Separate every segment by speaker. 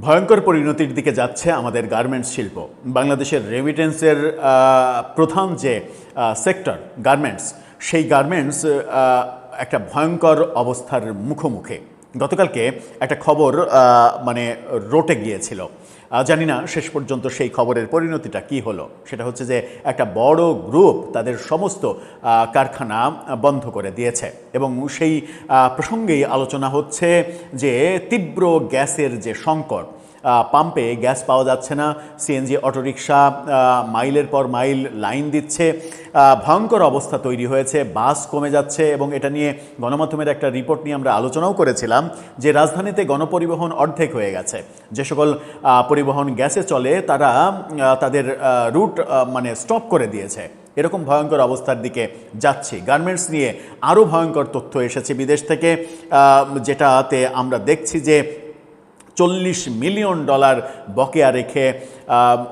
Speaker 1: ভয়ঙ্কর পরিণতির দিকে যাচ্ছে আমাদের গার্মেন্টস শিল্প। বাংলাদেশের রেমিটেন্সের প্রধান যে সেক্টর গার্মেন্টস, সেই গার্মেন্টস একটা ভয়ঙ্কর অবস্থার মুখোমুখি। গতকালকে একটা খবর রটে গিয়েছিল, জানি না শেষ পর্যন্ত সেই খবরের পরিণতিটা কি হলো। সেটা হচ্ছে যে একটা বড় গ্রুপ তাদের সমস্ত কারখানা বন্ধ করে দিয়েছে এবং সেই প্রসঙ্গেই আলোচনা হচ্ছে যে তীব্র গ্যাসের যে সংকট, পাম্পে গ্যাস পাওয়া যাচ্ছে না, সিএনজি অটোরিকশা মাইলের পর মাইল লাইন দিচ্ছে, ভয়ঙ্কর অবস্থা তৈরি হয়েছে, বাস কমে যাচ্ছে। এবং এটা নিয়ে গণমাধ্যমের একটা রিপোর্ট নিয়ে আমরা আলোচনাও করেছিলাম যে রাজধানীতে গণপরিবহন অর্ধেক হয়ে গেছে। যে সকল পরিবহন গ্যাসে চলে তারা তাদের রুট স্টপ করে দিয়েছে। এরকম ভয়ঙ্কর অবস্থার দিকে যাচ্ছি। গার্মেন্টস নিয়ে আরও ভয়ঙ্কর তথ্য এসেছে বিদেশ থেকে, যেটাতে আমরা দেখছি যে $40 মিলিয়ন বকেয়া রেখে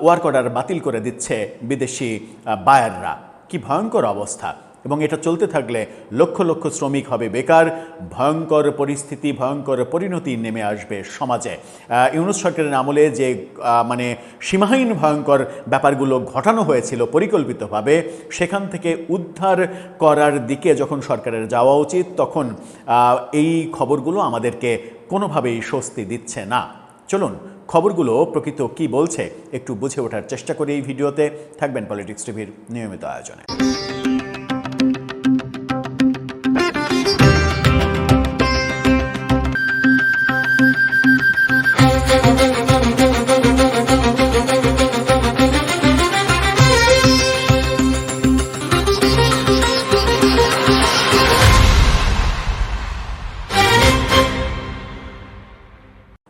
Speaker 1: ওয়ার্ক অর্ডার বাতিল করে দিচ্ছে বিদেশি বায়াররা। কি ভয়ঙ্কর অবস্থা! এবং এটা চলতে থাকলে লক্ষ লক্ষ শ্রমিক হবে বেকার। ভয়ঙ্কর পরিস্থিতি, ভয়ঙ্কর পরিণতি নেমে আসবে সমাজে। ইউনূস সরকারের আমলে যে সীমাহীন ভয়ঙ্কর ব্যাপারগুলো ঘটানো হয়েছিল পরিকল্পিতভাবে, সেখান থেকে উদ্ধার করার দিকে যখন সরকারের যাওয়া উচিত, তখন এই খবরগুলো আমাদেরকে কোনোভাবেই স্বস্তি দিচ্ছে না। চলুন খবরগুলো প্রকৃত কি বলছে একটু বুঝে ওঠার চেষ্টা করি এই ভিডিওতে। থাকবেন পলিটিক্স টিভির নিয়মিত আয়োজনে।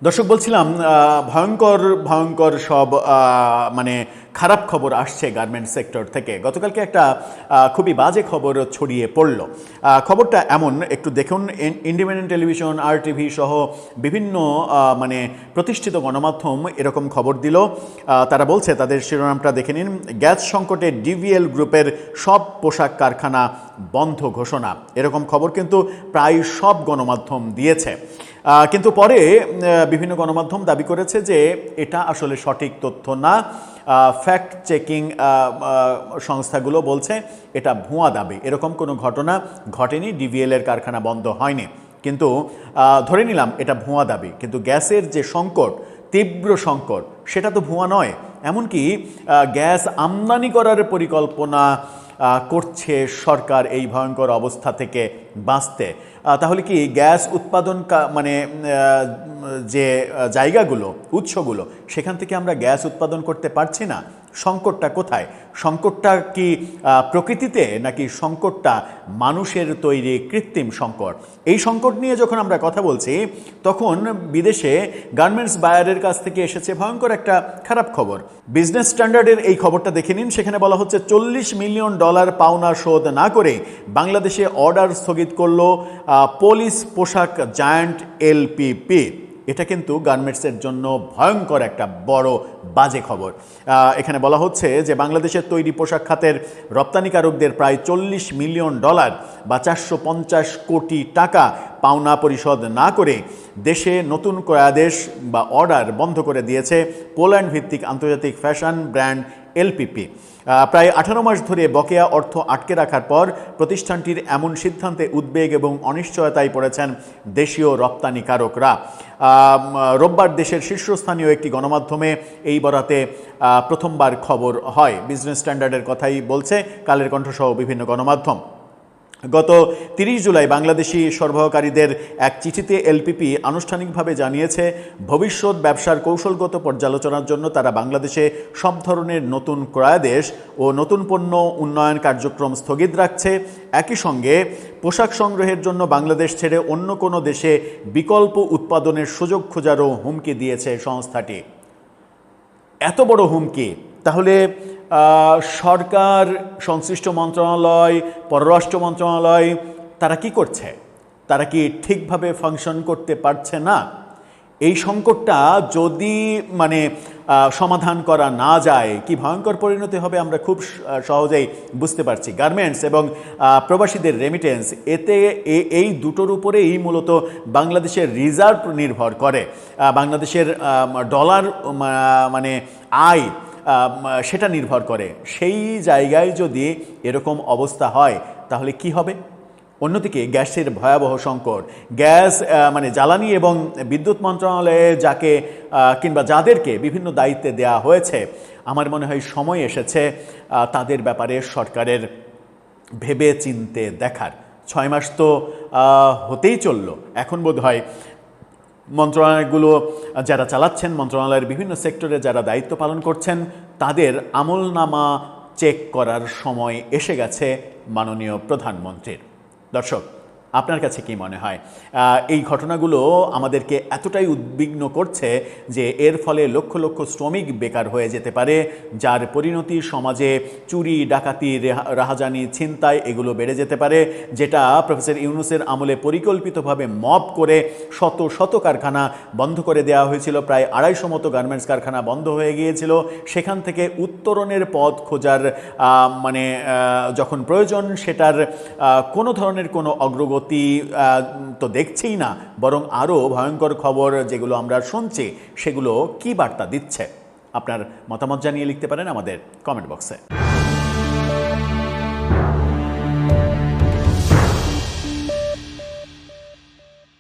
Speaker 1: দর্শক, বলছিলাম ভয়ঙ্কর ভয়ঙ্কর সব খারাপ খবর আসছে গার্মেন্টস সেক্টর থেকে। গতকালকে একটা খুবই বাজে খবর ছড়িয়ে পড়ল। খবরটা এমন, একটু দেখুন। ইন্ডিপেন্ডেন্ট টেলিভিশন, RTV সহ বিভিন্ন প্রতিষ্ঠিত গণমাধ্যম এরকম খবর দিল। তারা বলছে, তাদের শিরোনামটা দেখে নিন, গ্যাস সংকটে ডিভিএল গ্রুপের সব পোশাক কারখানা বন্ধ ঘোষণা। এরকম খবর কিন্তু প্রায় সব গণমাধ্যম দিয়েছে। কিন্তু পরে বিভিন্ন গণমাধ্যম দাবি করেছে যে এটা আসলে সঠিক তথ্য না। ফ্যাক্ট চেকিং সংস্থাগুলো বলছে এটা ভুয়া দাবি, এরকম কোনো ঘটনা ঘটেনি, ডিভিএলের কারখানা বন্ধ হয়নি। কিন্তু ধরে নিলাম এটা ভুয়া দাবি, কিন্তু গ্যাসের যে সংকট, তীব্র সংকট, সেটা তো ভুয়া নয়। এমনকি গ্যাস আমদানি করার পরিকল্পনা করছে সরকার এই ভয়ঙ্কর অবস্থা থেকে বাঁচতে। তাহলে কি গ্যাস উৎপাদন যে জায়গাগুলো, উৎসগুলো, সেখান থেকে আমরা গ্যাস উৎপাদন করতে পারছি না? সংকটটা কোথায়? সংকটটা কি প্রকৃতিতে, নাকি সংকটটা মানুষের তৈরি কৃত্রিম সংকট? এই সংকট নিয়ে যখন আমরা কথা বলছি, তখন বিদেশে গার্মেন্টস বায়ারের কাছ থেকে এসেছে ভয়ঙ্কর একটা খারাপ খবর। বিজনেস স্ট্যান্ডার্ডের এই খবরটা দেখে নিন। সেখানে বলা হচ্ছে $40 মিলিয়ন পাওনা শোধ না করে বাংলাদেশে অর্ডার স্থগিত করল পলিশ পোশাক জায়ান্ট LPP। এটা কিন্তু গার্মেন্টসের জন্য ভয়ঙ্কর একটা বড় বাজে খবর। এখানে বলা হচ্ছে যে বাংলাদেশের তৈরি পোশাক খাতের রপ্তানিকারকদের প্রায় $40 মিলিয়ন বা 450 কোটি টাকা পাওনা পরিশোধ না করে দেশে নতুন ক্রয়াদেশ বা অর্ডার বন্ধ করে দিয়েছে পোল্যান্ড ভিত্তিক আন্তর্জাতিক ফ্যাশন ব্র্যান্ড LPP। প্রায় 18 মাস ধরে বকেয়া অর্থ আটকে রাখার পর প্রতিষ্ঠানটির এমন সিদ্ধান্তে উদ্বেগ এবং অনিশ্চয়তায় পড়েছেন দেশীয় রপ্তানিকারকরা। রোববার দেশের শীর্ষস্থানীয় একটি গণমাধ্যমে এই বরাতে প্রথমবার খবর হয়। বিজনেস স্ট্যান্ডার্ডের কথাই বলছে, কালের কণ্ঠসহ বিভিন্ন গণমাধ্যম। গত 30 জুলাই বাংলাদেশি সরবরাহকারীদের এক চিঠিতে LPP আনুষ্ঠানিকভাবে জানিয়েছে, ভবিষ্যৎ ব্যবসার কৌশলগত পর্যালোচনার জন্য তারা বাংলাদেশে সব ধরনের নতুন ক্রয়াদেশ ও নতুন পণ্য উন্নয়ন কার্যক্রম স্থগিত রাখছে। একই সঙ্গে পোশাক সংগ্রহের জন্য বাংলাদেশ ছেড়ে অন্য কোনো দেশে বিকল্প উৎপাদনের সুযোগ খোঁজারও হুমকি দিয়েছে সংস্থাটি। এত বড় হুমকি! তাহলে সরকার, সংশ্লিষ্ট মন্ত্রণালয়, পররাষ্ট্র মন্ত্রণালয়, তারা কি করছে? তারা কি ঠিকভাবে ফাংশন করতে পারছে না? এই সংকটটা যদি সমাধান করা না যায় কি ভয়ঙ্কর পরিণতি হবে আমরা খুব সহজেই বুঝতে পারছি। গার্মেন্টস এবং প্রবাসীদের রেমিটেন্স এতে এই দুটোর উপরেই মূলত বাংলাদেশের রিজার্ভ নির্ভর করে। বাংলাদেশের ডলার মানে আয় সেটা নির্ভর করে। সেই জায়গায় যদি এরকম অবস্থা হয় তাহলে কি হবে? অন্যদিকে গ্যাসের ভয়াবহ সংকট, গ্যাস মানে জ্বালানি এবং বিদ্যুৎ মন্ত্রণালয়ে যাকে কিংবা যাদেরকে বিভিন্ন দায়িত্বে দেওয়া হয়েছে, আমার মনে হয় সময় এসেছে তাদের ব্যাপারে সরকারের ভেবে চিনতে দেখার। 6 মাস তো হতেই চললো, এখন বোধ হয় মন্ত্রণালয়গুলো যারা চালাচ্ছেন, মন্ত্রণালয়ের বিভিন্ন সেক্টরে যারা দায়িত্ব পালন করছেন, তাদের আমলনামা চেক করার সময় এসে গেছে মাননীয় প্রধানমন্ত্রীর। দর্শক, আপনার কাছে কি মনে হয় এই ঘটনাগুলো আমাদেরকে এতটাই উদ্বিগ্ন করছে যে এর ফলে লক্ষ লক্ষ শ্রমিক বেকার হয়ে যেতে পারে, যার পরিণতি সমাজে চুরি, ডাকাতি, রাহাজানি, ছিনতাই এগুলো বেড়ে যেতে পারে, যেটা প্রফেসর ইউনূসের আমলে পরিকল্পিতভাবে মব করে শত শত কারখানা বন্ধ করে দেওয়া হয়েছিল। প্রায় 250 মতো গার্মেন্টস কারখানা বন্ধ হয়ে গিয়েছিল। সেখান থেকে উত্তরণের পথ খোঁজার মানে যখন প্রয়োজন, সেটার কোনো ধরনের কোনো অগ্রগতি তো দেখছেই না, বরং আরও ভয়ঙ্কর খবর যেগুলো আমরা শুনছি সেগুলো কি বার্তা দিচ্ছে? আপনার মতামত জানিয়ে লিখতে পারেন আমাদের কমেন্ট বক্সে।